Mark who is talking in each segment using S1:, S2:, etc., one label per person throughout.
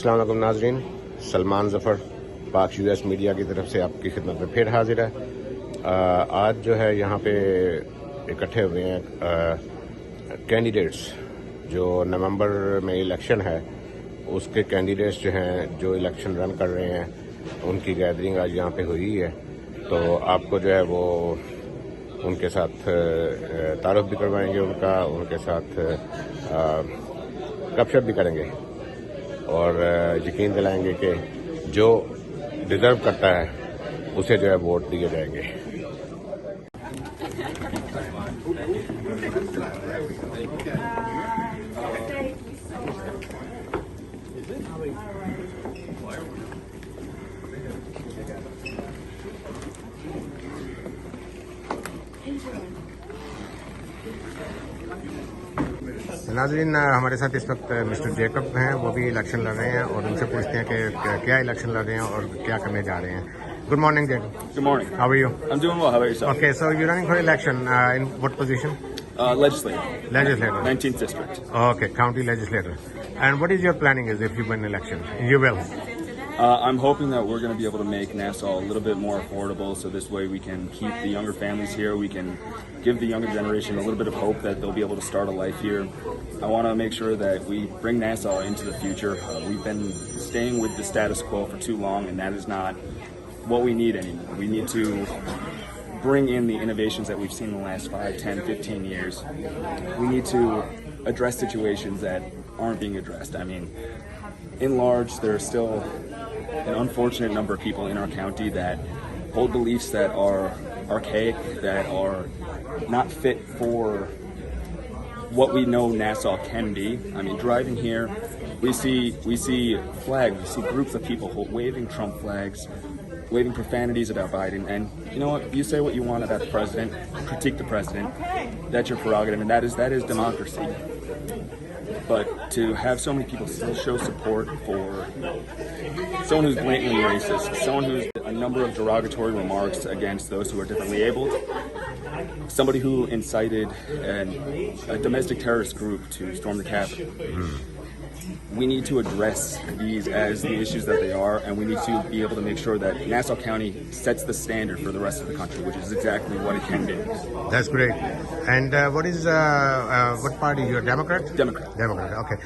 S1: अस्सलाम वालेकुम नाजरीन, सलमान ज़फ़र PakUS मीडिया की तरफ से आपकी खिदमत में फिर हाजिर है। आज जो है यहाँ पे इकट्ठे हुए हैं कैंडिडेट्स, जो नवंबर में इलेक्शन है उसके कैंडिडेट्स जो हैं जो इलेक्शन रन कर रहे हैं, उनकी गैदरिंग आज यहाँ पे हुई है। तो आपको जो है वो उनके साथ तारुफ भी करवाएंगे, उनके साथ गपशप भी करेंगे और यकीन दिलाएंगे कि जो डिज़र्व करता है उसे जो है वोट दिए जाएंगे। नाज़रीन, हमारे साथ इस वक्त मिस्टर जेकब हैं, वो भी इलेक्शन लड़ रहे हैं और उनसे पूछते हैं कि क्या इलेक्शन लड़ रहे हैं और क्या करने जा रहे हैं। Good morning Jacob.
S2: Good morning.
S1: How are you?
S2: I'm doing well. How about yourself?
S1: Okay, so you're running for election. In what position?
S2: Legislator.
S1: Legislator.
S2: 19th district.
S1: Okay, county legislator. And what is your planning is if you win election? You will.
S2: I'm hoping that we're going to be able to make Nassau a little bit more affordable, so this way we can keep the younger families here. We can give the younger generation a little bit of hope that they'll be able to start a life here. I want to make sure that we bring Nassau into the future. We've been staying with the status quo for too long, and that is not what we need anymore. We need to bring in the innovations that we've seen in the last 5, 10, 15 years. We need to address situations that aren't being addressed. I mean, in large, there are still an unfortunate number of people in our county that hold beliefs that are archaic, that are not fit for what we know Nassau can be. I mean, driving here, we see flags, we see groups of people waving Trump flags, waving profanities about Biden. And you know what? You say what you want about the president, critique the president. That's your prerogative, and that is democracy. But to have so many people still show support for someone who's blatantly racist, someone who's a number of derogatory remarks against those who are differently abled, somebody who incited a domestic terrorist group to storm the Capitol. We need to address these as the issues that they are, and we need to be able to make sure that Nassau County sets the standard for the rest of the country, which is exactly what it can be.
S1: That's great. And what party? You're a Democrat?
S2: Democrat.
S1: Democrat, okay.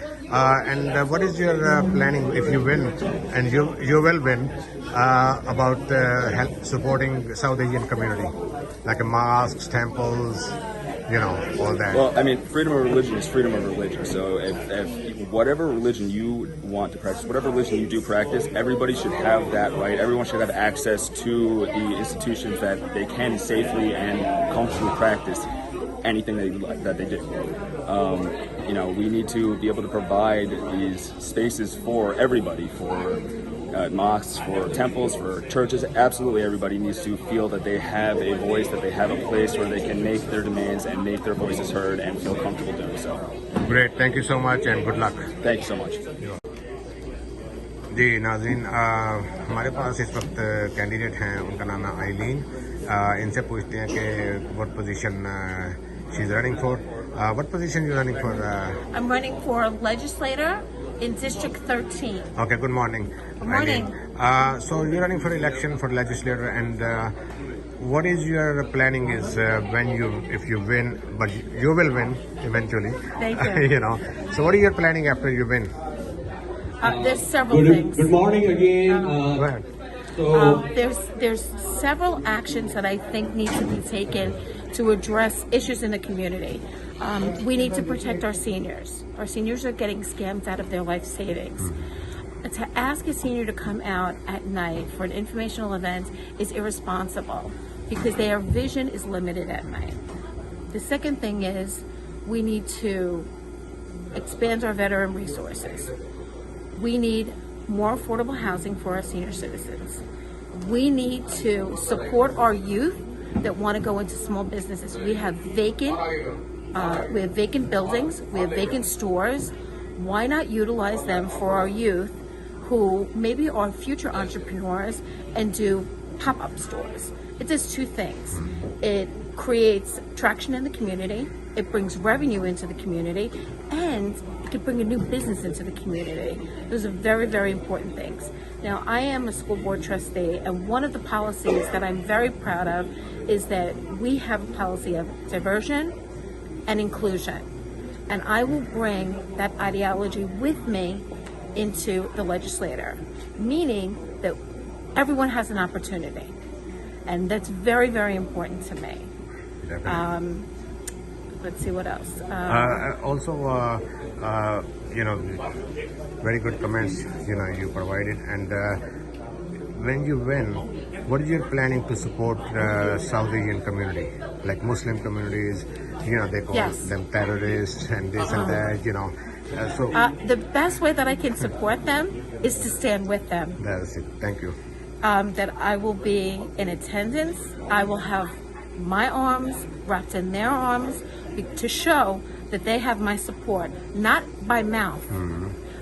S1: And what is your planning if you win, and you will win, about help supporting South Asian community, like mosques, temples, you know, all that?
S2: Well, I mean, freedom of religion is freedom of religion. So if whatever religion you want to practice, whatever religion you do practice, everybody should have that right. Everyone should have access to the institutions that they can safely and comfortably practice anything that they do. You know, we need to be able to provide these spaces for everybody, for mosques, for temples, for churches. Absolutely everybody needs to feel that they have a voice, that they have a place where they can make their demands and make their voices heard and feel comfortable doing so.
S1: Great, thank you so much and good luck.
S2: Thank you so much.
S1: जी नाज़रीन, हमारे पास इस वक्त candidate हैं, उनका नाम है आइलीन। इनसे पूछते हैं कि what position she is running for. What position you running for?
S3: I'm running for legislator in District 13.
S1: Okay, good morning.
S3: Good morning.
S1: So you're running for election for legislator, and what is your planning is if you win, but you will win eventually.
S3: Thank you.
S1: You know, so what is your planning after you win?
S3: There's several things.
S4: Good morning again.
S1: Go ahead.
S3: There's several actions that I think need to be taken to address issues in the community. We need to protect our seniors. Our seniors are getting scammed out of their life savings. To ask a senior to come out at night for an informational event is irresponsible because their vision is limited at night. The second thing is we need to expand our veteran resources. We need more affordable housing for our senior citizens. We need to support our youth that want to go into small businesses. We have vacant buildings, we have vacant stores. Why not utilize them for our youth who maybe are future entrepreneurs and do pop-up stores It does two things. It creates traction in the community, it brings revenue into the community, and it could bring a new business into the community. Those are very, very important things. Now, I am a school board trustee, and one of the policies that I'm very proud of is that we have a policy of diversion and inclusion. And I will bring that ideology with me into the legislature, meaning that everyone has an opportunity. And that's very, very important to me. Let's see what else.
S1: Very good comments, you provided. And when you win, what are you planning to support South Asian community? Like Muslim communities, they call them terrorists and this and that,
S3: the best way that I can support them is to stand with them.
S1: That's it. Thank you.
S3: That I will be in attendance. I will have my arms wrapped in their arms to show that they have my support, not by mouth,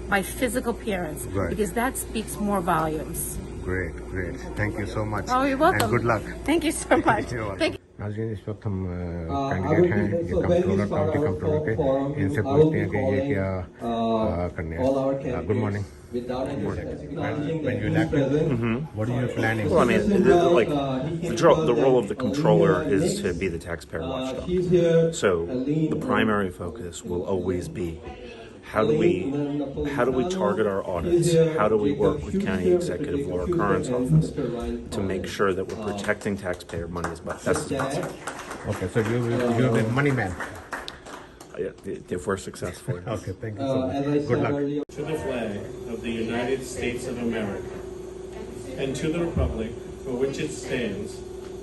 S3: by physical appearance,
S1: Right.
S3: because that speaks more volumes.
S1: Great. Thank you so much.
S3: Oh, you're welcome.
S1: And good luck.
S3: Thanक you so much.
S1: You're welcome.
S3: Thank you.
S1: नाज़रीन, इस वक्त हम candidate हैं ये controller county controller के, इनसे पूछते हैं कि ये क्या करने हैं. Good morning. When you elected, what are you planning?
S4: Well, I mean, the role of the controller is to be the taxpayer watchdog. So the primary focus will always be how do we target our audits? How do we work with County Executive Laura Curran's office to make sure that we're protecting taxpayer money as best as possible?
S1: Okay, so you're the money man.
S4: If we're successful. Yes.
S1: Okay, thank you so much. Good luck.
S5: To the flag of the United States of America and to the republic for which it stands,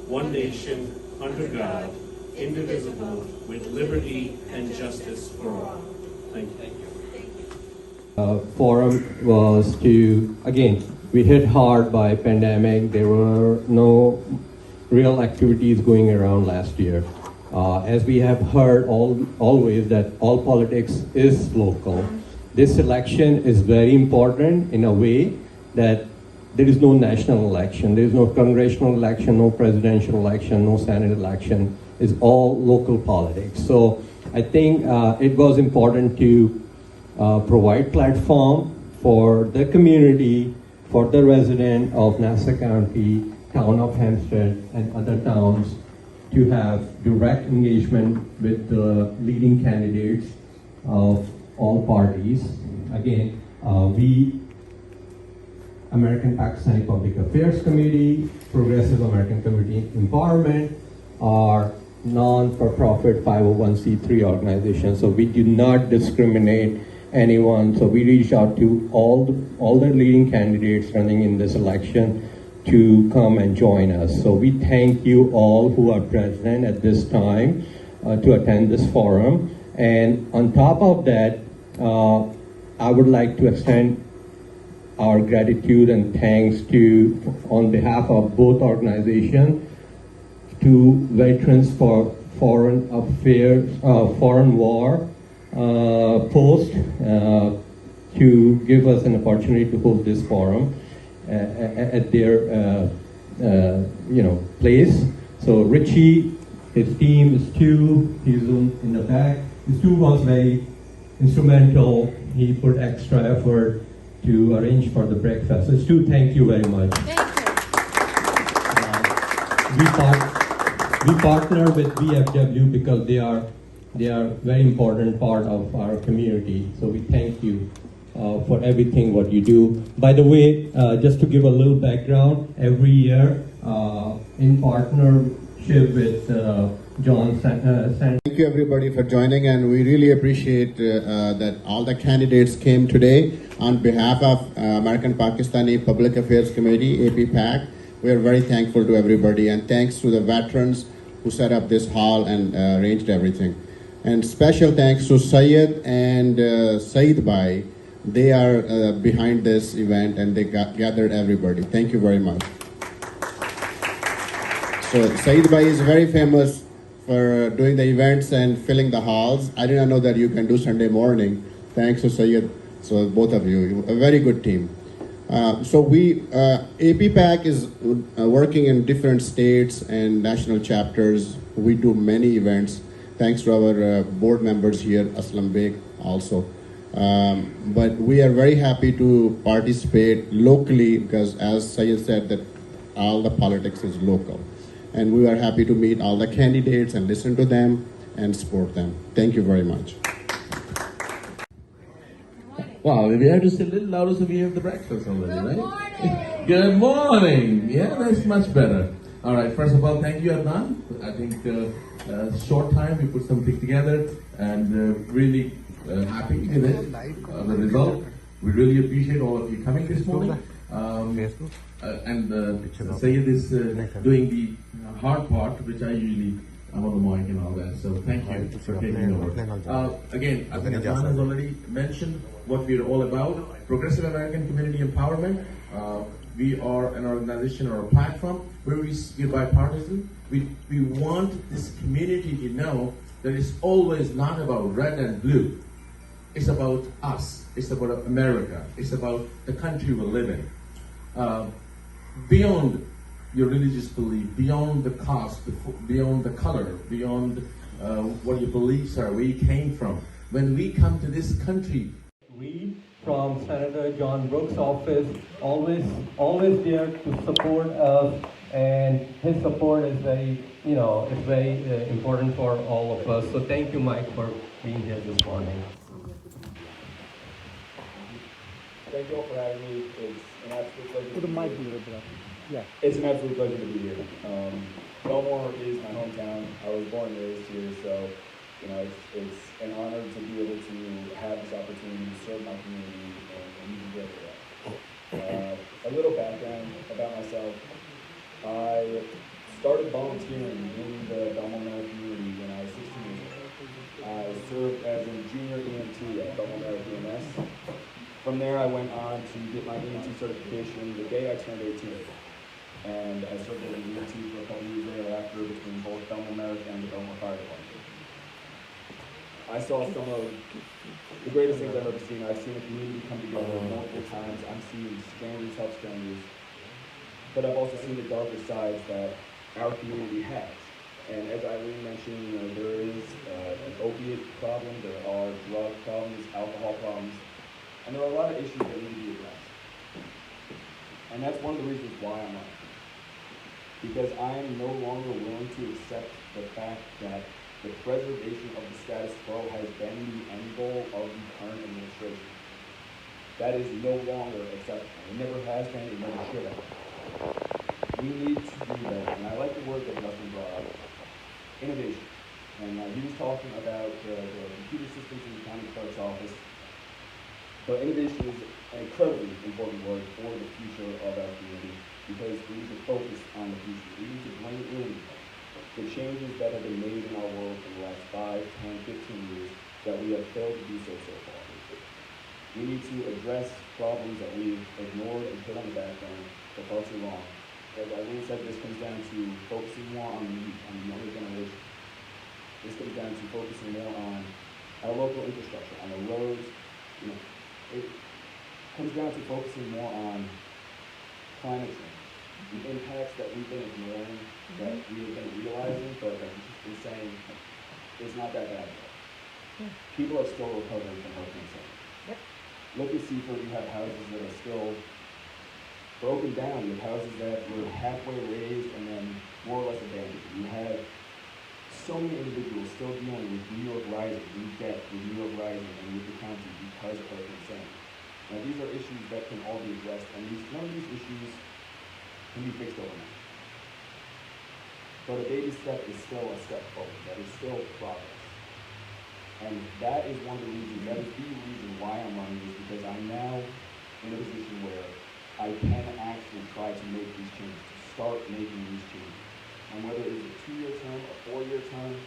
S5: one nation, under God, indivisible, with liberty and justice for all. Thank you.
S6: Forum was to, again, we hit hard by pandemic. There were no real activities going around last year. As we have heard always that all politics is local. This election is very important in a way that there is no national election, there is no congressional election, no presidential election, no Senate election. It's all local politics. So I think it was important to provide platform for the community, for the resident of Nassau County, town of Hempstead, and other towns to have direct engagement with the leading candidates of all parties. Again, we, American Pakistani Public Affairs Committee, Progressive American Community Empowerment, are non-for-profit 501c3 organizations. So we do not discriminate anyone. So we reach out to all the leading candidates running in this election to come and join us. So we thank you all who are present at this time to attend this forum. And on top of that, I would like to extend our gratitude and thanks on behalf of both organizations, to Veterans for Foreign Affairs, Foreign War Post, to give us an opportunity to host this forum at their place. So Richie, his team, Stu, he's in the back. Stu was very instrumental. He put extra effort to arrange for the breakfast. So Stu, thank you very much.
S3: Thank you.
S6: We partner with VFW because they are very important part of our community. So we thank you for everything what you do. By the way, just to give a little background, every year in partnership with John
S7: Thank you everybody for joining, and we really appreciate that all the candidates came today on behalf of American Pakistani Public Affairs Committee, APPAC. We are very thankful to everybody, and thanks to the veterans who set up this hall and arranged everything. And special thanks to Syed and Saeed Bhai. They are behind this event, and they gathered everybody. Thank you very much. So Saeed Bhai is very famous for doing the events and filling the halls. I did not know that you can do Sunday morning. Thanks to Syed. So both of you, a very good team. APPAC is working in different states and national chapters. We do many events, thanks to our board members here, Aslam Beg also. But we are very happy to participate locally because, as Sayed said, that all the politics is local. And we are happy to meet all the candidates and listen to them and support them. Thank you very much.
S8: Wow, we have to say a little louder so we have the breakfast already, right? Good morning. Yeah, that's much better. All right, first of all, thank you, Adnan. I think short time we put something together and really happy with it, the result. We really appreciate all of you coming this morning. Sayed is doing the hard part, which I usually, I'm on the mic and all that. So thank you for taking over. Again, I think Adnan has already mentioned what we're all about. Progressive American Community Empowerment. We are an organization or a platform where we're bipartisan. We want this community to know that it's always not about red and blue. It's about us. It's about America. It's about the country we live in. Beyond your religious belief, beyond the caste, beyond the color, beyond what your beliefs are, where you came from. When we come to this country,
S6: We from Senator John Brooks' office, always there to support us, and his support is very, it's very important for all of us. So thank you, Mike, for being here this morning.
S2: Thank you all for having me. It's an absolute pleasure. It's an absolute pleasure to be here. Belmore is my hometown. I was born and raised here, so it's an honor to be able to have this opportunity to serve my community and even get there. A little background about myself. I started volunteering in the Belmore community when I was 16 years old. I served as a junior EMT at Belmore EMS. From there, I went on to get my EMT certification the day I turned 18. And I served as an EMT for a couple years thereafter between both Belmore and the Belmore Fire Department. I saw some of the greatest things I've ever seen. I've seen a community come together multiple times. I'm seeing strangers help strangers. But I've also seen the darker sides that our community has. And as Irene mentioned, there is an opiate problem, there are drug problems, alcohol problems, and there are a lot of issues that need to be addressed. And that's one of the reasons why I'm on. Because I am no longer willing to accept the fact that the preservation of the status quo has been the end goal of the current administration. That is no longer acceptable. It never has been, it never should have. We need to do better. And I like the word that Justin brought up, innovation. And he was talking about the computer systems in the county clerk's office. But innovation is an incredibly important word for the future of our community because we need to focus on the future. We need to bring in the changes that have been made in our world in the last 5, 10, 15 years that we have failed to do so far. We need to address problems that we've ignored and put on the background for far too long. As Irene said, this comes down to focusing more on the younger generation. This comes down to focusing more on our local infrastructure, on the roads. It comes down to focusing more on climate change. The impacts that we've been ignoring, that we have been realizing, but that we've just been saying it's not that bad yet. People are still recovering from Hurricane Sandy. Look at Seaford, you have houses that are still broken down. You have houses that were halfway raised and then more or less abandoned. You have so many individuals still dealing with New York rising, with debt, with New York rising, and with the county because of Hurricane Sandy. Now these are issues that can all be addressed, and none of these issues can be fixed overnight. But a baby step is still a step forward. That is still progress. And that is one of the reasons, that is the reason why I'm running is because I'm now in a position where I can actually try to make these changes, to start making these changes. And whether it is a 2-year term, a 4-year term,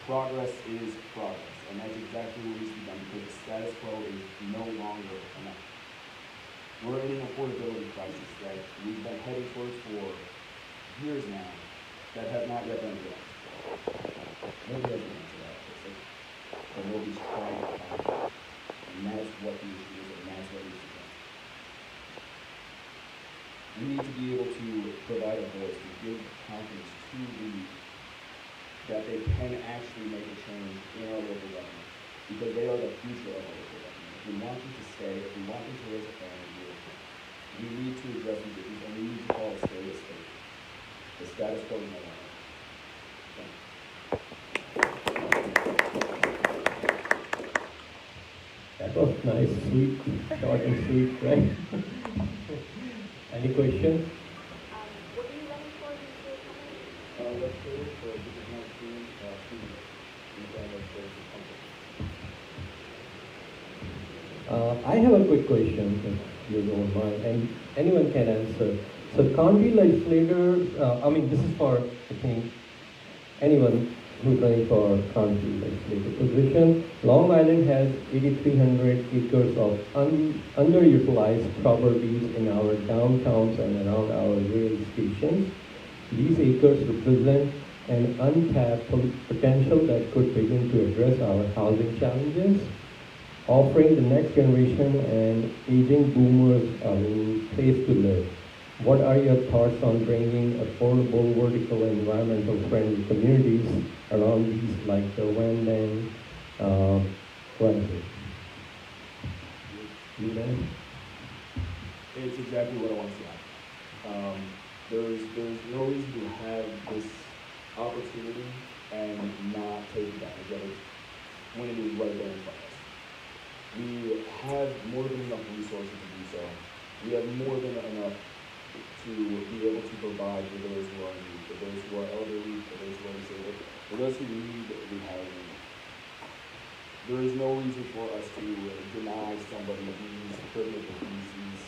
S2: progress is progress. And that's exactly what needs to be done because the status quo is no longer enough. We're in an affordability crisis that we've been heading towards for years now that have not yet been addressed. Nobody has an answer to that, but nobody's trying to find it. And that's what the issue is, and that's what needs to change. we need to be able to provide a voice, to give confidence to the that they can actually make a change in our local government, because they are the future of our local government. If we want them to stay, if we want them to raise a family here, we need to address these issues, and we need to call a spade a spade. The status quo is no longer.
S6: That was nice, sweet, short and sweet, right? Any questions?
S3: What are you running for this year?
S2: Let's go for students
S6: I have a quick question, if you don't mind, and anyone can answer. So county legislators, this is for, I think, anyone who's running for county legislative position. Long Island has 8,300 acres of underutilized properties in our downtowns and around our rail stations. These acres represent an untapped potential that could begin to address our housing challenges, offering the next generation and aging boomers a place to live. What are your thoughts on bringing affordable, vertical, environmental friendly communities around these, like the Wend and Brunswick?
S2: It's exactly what I want to see. There's no reason to have this opportunity and not take advantage of it when it is right there in front of us. We have more than enough resources to do so. We have more than enough to be able to provide for those who are in need, for those who are elderly, for those who are disabled, for those who need the housing. There is no reason for us to deny somebody these privileges, these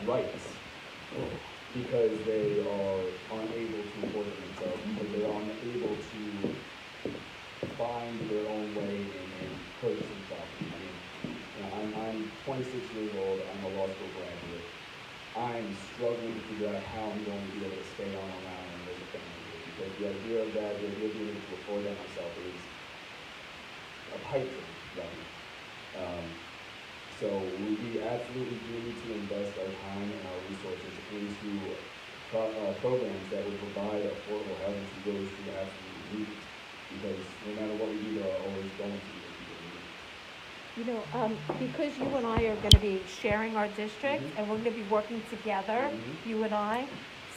S2: rights, because they are unable to afford it themselves, because they are unable to find their own way in purchasing property. I'm 26 years old, I'm a law school graduate. I'm struggling to figure out how I'm going to be able to stay on Long Island and raise a family here, because the idea of that, the idea of being able to afford that myself is a pipe dream, right? So we absolutely do need to invest our time and our resources into programs that would provide affordable housing to those who absolutely need it, because no matter what we do, there are always going to be people who need it.
S3: You know, because you and I are going to be sharing our district, and we're going to be working together, you and I,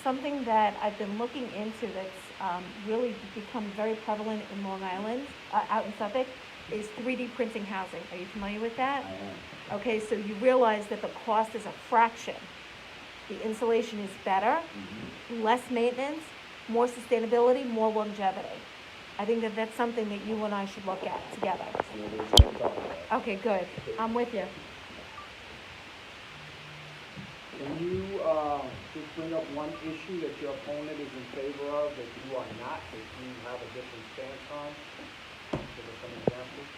S3: something that I've been looking into that's really become very prevalent in Long Island, out in Suffolk, is 3D printing housing. Are you familiar with that?
S2: I am.
S3: Okay, so you realize that the cost is a fraction. The insulation is better, less maintenance, more sustainability, more longevity. I think that that's something that you and I should look at together. Okay, good. I'm with you.
S9: Can you just bring up one issue that your opponent is in favor of that you are not, that you have a different stance on? Give us some examples.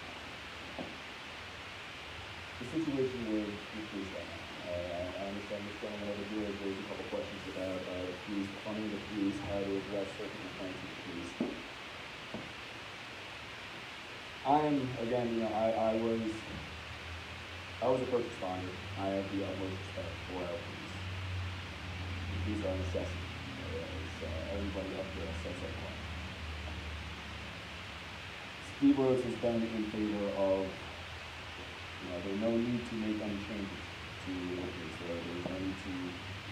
S2: The situation with police right now. I understand this gentleman over here has raised a couple questions about the police, funding the police, how to address certain complaints with the police. I was a first responder. I have the utmost respect for our police. The police are a necessity. Everybody up there says that point. Steve Rhodes has been in favor of, there's no need to make any changes to the police. There's no need to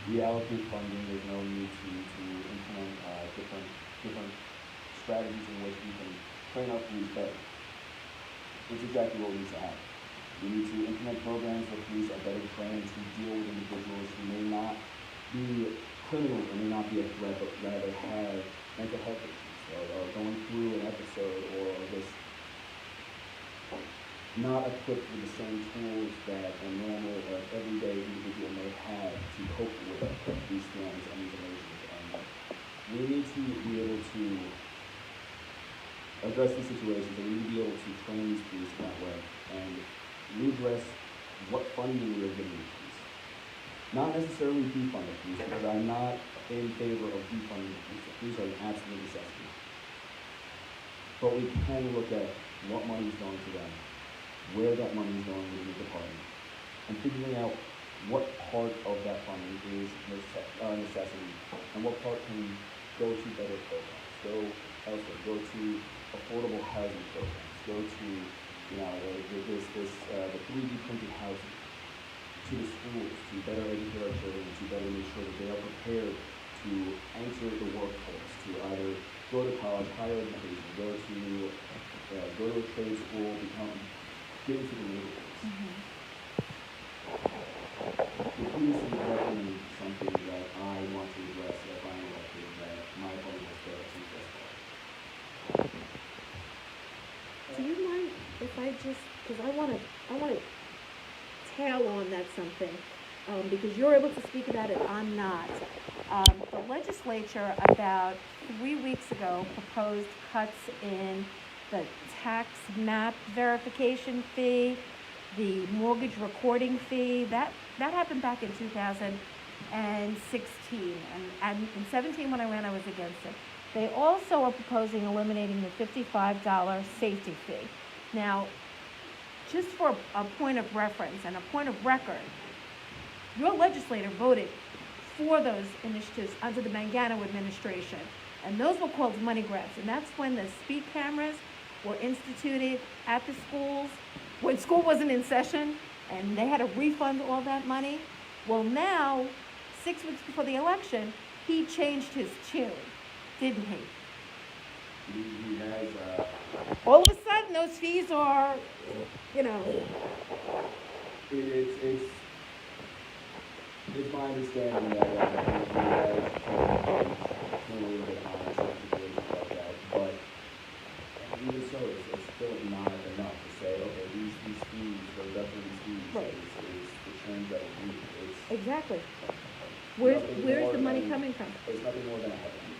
S2: reallocate funding. There's no need to implement different strategies in which we can train our police better. It's exactly what we need to have. We need to implement programs where police are better trained to deal with individuals who may not be criminals or may not be a threat, but rather have mental health issues, or going through an episode, or just not equipped with the same tools that a normal or everyday individual may have to cope with these feelings and these emotions. And we need to be able to address these situations, and we need to be able to train these police in that way and redress what funding we are giving the police. Not necessarily defund the police, because I'm not in favor of defunding the police. The police are an absolute necessity. But we can look at what money is going to them, where that money is going within the department, and figuring out
S10: what part of that funding is necessity, and what part can go to better programs, go elsewhere, go to affordable housing programs, go to, the 3D printed housing, to the schools, to better educate our children, to better make sure that they are prepared to enter the workforce, to either go to college, higher education, go to a trade school, get into the neighborhoods.
S3: Mm-hmm.
S10: The police is definitely something that I want to address if I'm elected, that my opponent has failed to address.
S3: Do you mind if I just, because I want to tail on that something, because you're able to speak about it, I'm not. The legislature about 3 weeks ago proposed cuts in the tax map verification fee, the mortgage recording fee. That happened back in 2016, and in 17 when I ran, I was against it. They also are proposing eliminating the $55 safety fee. Now, just for a point of reference and a point of record, your legislator voted for those initiatives under the Mangano administration, and those were called money grabs, and that's when the speed cameras were instituted at the schools, when school wasn't in session, and they had to refund all that money. Well, now, 6 weeks before the election, he changed his tune, didn't he?
S10: He has,
S3: All of a sudden, those fees are,
S10: It's my understanding that he has turned a little bit on some situations like that, but even so, it's still not enough to say, okay, these fees, the reduction of these fees
S3: Right.
S10: is the change that we need.
S3: Exactly. Where's the money coming from?
S10: It's nothing more than a headline.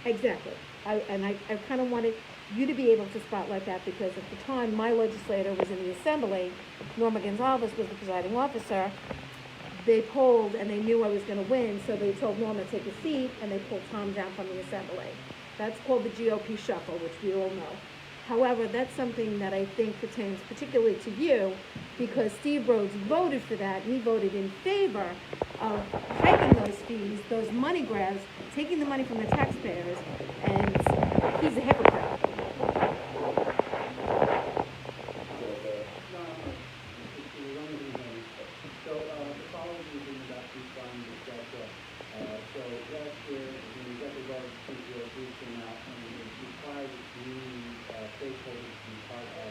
S3: Exactly. I kind of wanted you to be able to spotlight that, because at the time my legislator was in the assembly, Norma Gonzalez was the presiding officer. They polled and they knew I was going to win, so they told Norma take a seat, and they pulled Tom down from the assembly. That's called the GOP shuffle, which we all know. However, that's something that I think pertains particularly to you, because Steve Rhodes voted for that. He voted in favor of hiking those fees, those money grabs, taking the money from the taxpayers, and he's a hypocrite.
S9: So the following reason about these funds is that, so last year, the executive office of CPO came out and it required the community stakeholders to be part of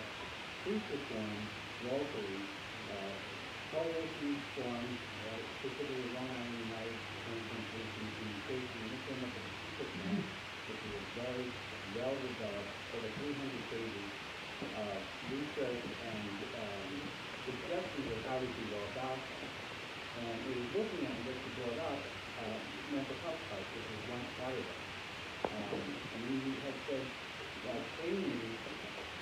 S9: police reform locally. Coalition formed, specifically Long Island United, for instance, police communication, and it came up with a secret plan, which was very well developed, over 300 pages of research and suggestions of how we can go about that. And we were looking at what you brought up, mental health type, which is one part of it. And we had said training,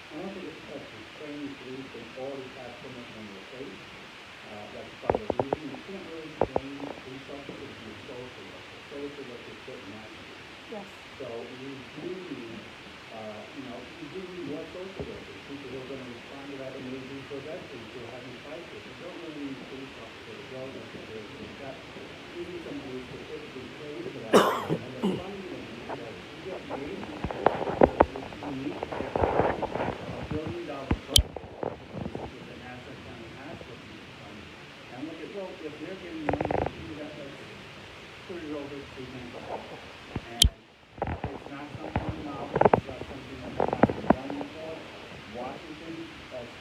S9: I don't think it's actually training police, they always have someone on their face. That's part of the reason. You can't really train police officers to be social workers. Social workers certain attributes.
S3: Yes.
S9: So we do need, we do need more social workers, people who are going to respond to that and maybe for veterans who are having crisis. We don't really need police officers, well, we've got even somebody specifically trained for that. And the funding is that you get paid, which you need to get $1 billion budget, which is an asset kind of asset fund. And look at, well, if they're getting money to do that, let's put it over to them. And it's not something novel, it's not something that has not been done before. Washington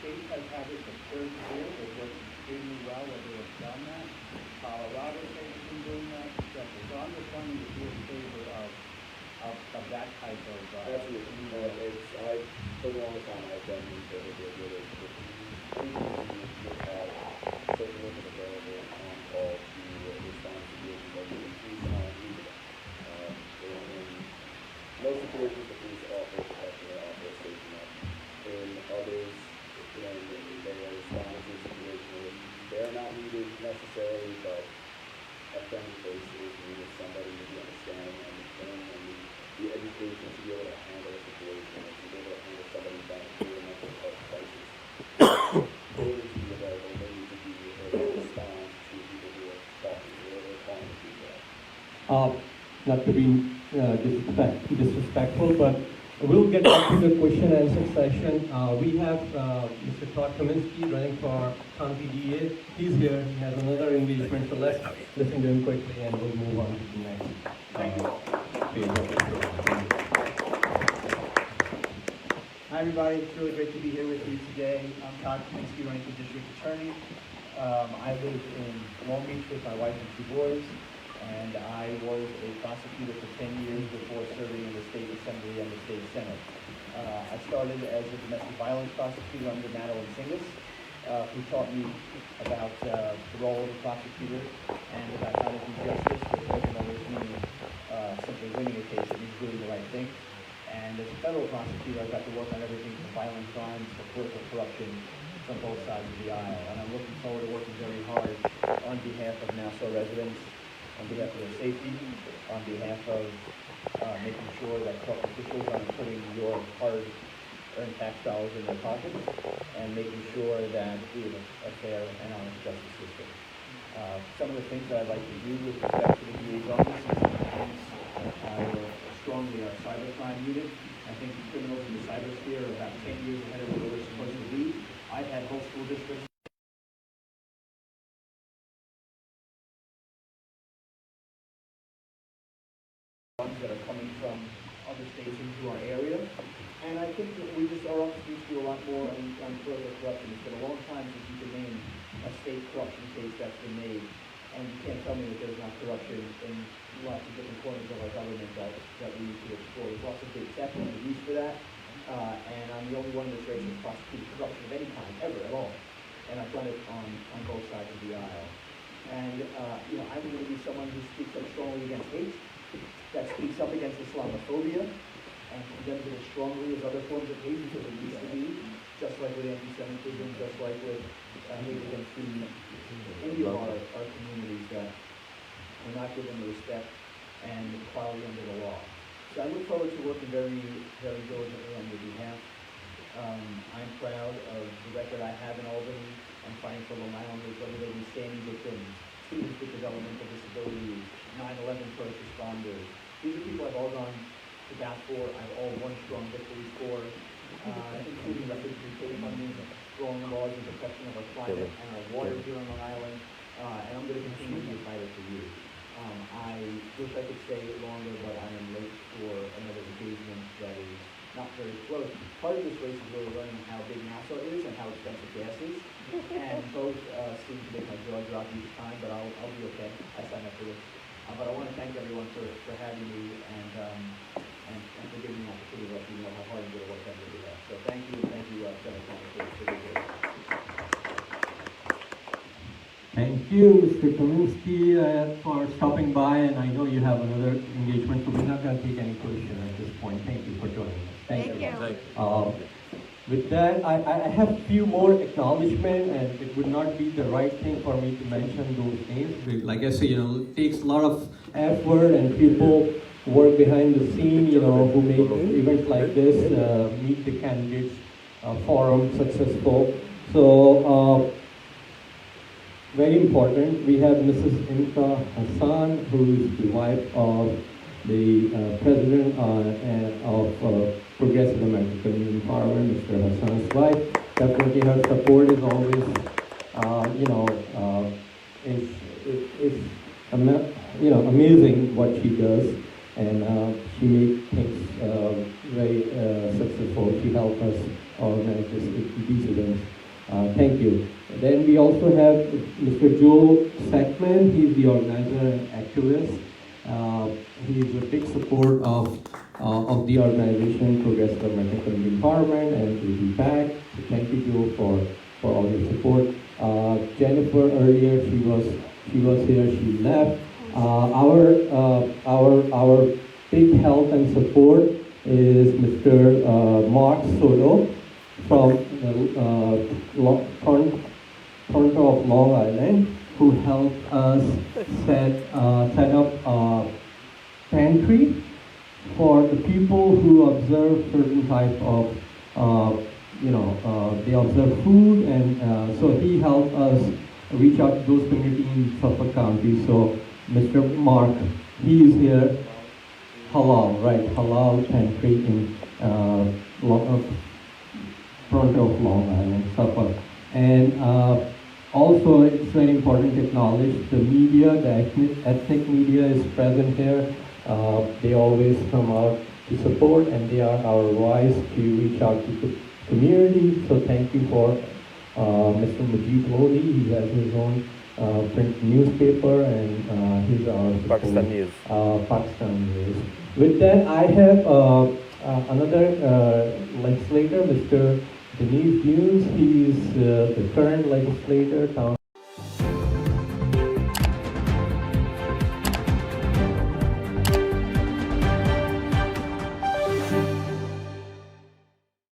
S9: State has had it the third year, they've worked extremely well that they have done that. Colorado State has been doing that, etc. So I'm just wanting to be in favor of that type of.
S10: Absolutely. I, for the longest time, I've been in favor of it. Social workers available on call to respond to situations like this. Please not use it. In most situations, the police office actually offer a safety net. In others, they are responding to a situation where they're not needed necessarily, but a friendly face is needed, somebody to be understanding and training and the education to be able to handle a situation, to be able to handle somebody back through a mental health crisis. They need to be available, they need to be able to respond to people
S6: Not to be disrespectful, but we'll get back to the question and answer session. We have Mr. Todd Kaminsky running for County DA. He's here. He has another engagement, so let's listen to him quickly and we'll move on to the next phase of the program.
S11: Hi everybody, it's really great to be here with you today. I'm Todd Kaminsky, running for District Attorney. I live in Long Beach with my wife and 2 boys, and I was a prosecutor for 10 years before serving in the State Assembly and the State Senate. I started as a domestic violence prosecutor under Madeline Singas, who taught me about the role of a prosecutor and about how to do justice, which doesn't always mean simply winning a case, it means doing the right thing. And as a federal prosecutor, I got to work on everything from violent crimes to political corruption from both sides of the aisle. And I'm looking forward to working very hard on behalf of Nassau residents, on behalf of their safety, on behalf of making sure that corrupt officials aren't putting your hard-earned tax dollars in their pockets, and making sure that we have a fair and honest justice system. Some of the things that I'd like to do with respect to the DA's office is enhance strongly our cybercrime unit. I think the criminals in the cybersphere are about 10 years ahead of where we're supposed to be. I've had whole school districts that are coming from other states into our area. And I think that our office needs to do a lot more on political corruption. It's been a long time since you can name a state corruption case that's been made. And you can't tell me that there's not corruption in lots of different corners of our government that we need to explore. There's lots of big tech and the use for that. And I'm the only one in this race who's prosecuted corruption of any kind, ever, at all. And I've done it on both sides of the aisle. And, I'm going to be someone who speaks up strongly against hate, that speaks up against Islamophobia, and condemns it as strongly as other forms of hate, because it used to be, just like with anti-Semitism, just like with hate against any of our communities, that we're not given the respect and equality under the law. So I look forward to working very, very diligently on your behalf. I'm proud of the record I have in Albany. I'm fighting for Long Islanders, whether they be standing victims, students with developmental disabilities, 9/11 first responders. These are people I've all gone to bat for, I've all won strong victories for, including refugee case funding, strong laws and protection of our climate and our water here on Long Island, and I'm going to continue to be a fighter for you. I wish I could stay longer, but I am late for another engagement that is not very close. Part of this race is really learning how big Nassau is and how expensive gas is, and both seem to make my jaw drop each time, but I'll be okay. I signed up for this. But I want to thank everyone for having me and for giving me an opportunity to let you know how hard I'm going to work on your behalf. So thank you, Senator Thomas, for being here.
S6: Thank you, Mr. Kaminsky, for stopping by, and I know you have another engagement, so we're not going to take any question at this point. Thank you for joining us. Thank you. With that, I have a few more acknowledgements, and it would not be the right thing for me to mention those names. Like I say, it takes a lot of effort, and people work behind the scene, who make events like this, meet the candidates, forum successful. So, very important, we have Mrs. Inka Hassan, who is the wife of the president of Progressive American Community Parliament, Mr. Hassan's wife. Definitely her support is always, amazing what she does, and she makes things very successful. She helps us organize these events. Thank you. Then we also have Mr. Joe Sackman. He's the organizer and activist. He is a big support of the organization Progressive American Community Parliament and the PAC. So thank you, Joe, for all your support. Jennifer earlier, she was here. She left. Our big help and support is Mr. Mark Soto from Toronto of Long Island, who helped us set up a pantry for the people who observe certain type of, they observe food, and so he helped us reach out to those communities in Suffolk County. So, Mr. Mark, he is here. Halal, right? Halal pantry in front of Long Island, Suffolk. And also, it's very important to acknowledge the media, the ethnic media is present here. They always come out to support, and they are our voice to reach out to the community. So thank you for Mr. Majid Lodi. He has his own print newspaper, and he's our support.
S4: Pakistan News.
S6: Pakistan News. With that, I have another legislator, Mr. Denise Dunes. He is the current legislator,